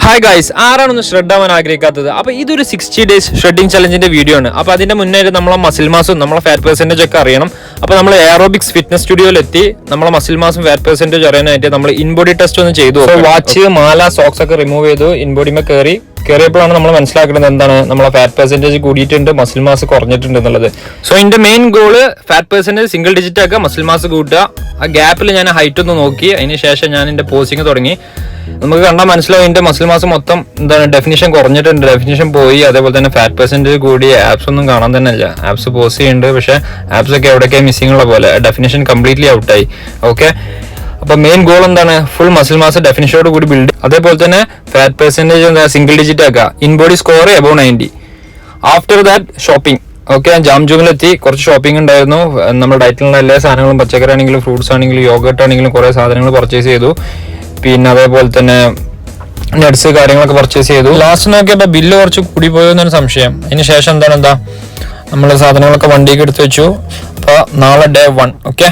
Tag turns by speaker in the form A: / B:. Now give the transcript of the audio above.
A: Hi guys, ആരാണൊന്ന് shred ആവാൻ ആഗ്രഹിക്കാത്തത്? അപ്പോൾ ഇതൊരു 60 days ഷ്രെഡിങ് ചലഞ്ചിന്റെ വീഡിയോ ആണ്. അപ്പോൾ അതിന്റെ മുന്നേ നമ്മളെ മസിൽ മാസും നമ്മളെ ഫാറ്റ് പെർസെന്റേജ് ഒക്കെ അറിയണം. അപ്പോൾ നമ്മൾ എയറോബിക്സ് ഫിറ്റ്നസ് സ്റ്റുഡിയോയിലെത്തി നമ്മളെ മസിൽ മാസും ഫാറ്റ് പെർസെന്റേജ് അറിയാനായിട്ട് നമ്മൾ ഇൻബോഡി ടെസ്റ്റ് ഒന്ന് ചെയ്തു. വാച്ച്, മാല, സോക്സ് ഒക്കെ റിമൂവ് ചെയ്തു. ഇൻബോഡിമേ കയറിയപ്പോഴാണ് നമ്മൾ മനസ്സിലാക്കുന്നത് എന്താണ് നമ്മളെ ഫാറ്റ് പെർസെന്റേജ് കൂടിയിട്ടുണ്ട്, മസിൽ മാസ് കുറഞ്ഞിട്ടുണ്ട് എന്നുള്ളത്. സോ ഇതിന്റെ main goal fat percentage single digit ആക്കുക, മസിൽ മാസ് കൂട്ടുക. ആ ഗ്യാപ്പിൽ ഞാൻ ഹൈറ്റ് ഒന്ന് നോക്കി, അതിന് ശേഷം ഞാൻ എന്റെ പോസിങ് തുടങ്ങി. നമുക്ക് കണ്ടാൽ മനസ്സിലാവും എന്റെ മസിൽ മാസ് മൊത്തം എന്താണ് ഡെഫിനിഷൻ കുറഞ്ഞിട്ടുണ്ട്, ഡെഫിനിഷൻ പോയി. അതേപോലെ തന്നെ ഫാറ്റ് പെർസെന്റേജ് കൂടി. ആപ്സ് ഒന്നും കാണാൻ തന്നെ ഇല്ല, ആപ്സ് പോസ് ചെയ്യുന്നുണ്ട്, പക്ഷെ ആപ്സ് ഒക്കെ എവിടെയൊക്കെ മിസ്സിംഗ് ഉള്ള പോലെ. ഡെഫിനിഷൻ കംപ്ലീറ്റ്ലി ഔട്ടായി. ഓക്കെ, അപ്പൊ മെയിൻ ഗോൾ എന്താണ്? ഫുൾ മസിൽ മാസ് ഡെഫിനിഷനോട് കൂടി ബിൽഡ്. അതേപോലെ തന്നെ ഫാറ്റ് പെർസെന്റേജ് എന്താ സിംഗിൾ ഡിജിറ്റ് ആക്കുക. InBody score above 90. After that shopping. Okay, ജാംജൂമിലെത്തി. കുറച്ച് ഷോപ്പിംഗ് ഉണ്ടായിരുന്നു. നമ്മുടെ ഡയറ്റിലുള്ള എല്ലാ സാധനങ്ങളും, പച്ചക്കറി ആണെങ്കിലും ഫ്രൂട്ട്സ് ആണെങ്കിലും യോഗട്ട് ആണെങ്കിലും കുറെ സാധനങ്ങൾ പർച്ചേസ് ചെയ്തു. പിന്നെ അതേപോലെ തന്നെ നട്സ് കാര്യങ്ങളൊക്കെ പർച്ചേസ് ചെയ്തു. ലാസ്റ്റ് നോക്കിയപ്പോൾ ബില്ല് കുറച്ച് കൂടി പോയോ എന്നൊരു സംശയം. അതിന് ശേഷം നമ്മൾ സാധനങ്ങളൊക്കെ വണ്ടിക്ക് എടുത്ത് വെച്ചു. അപ്പോൾ നാളെ day 1. ഓക്കെ.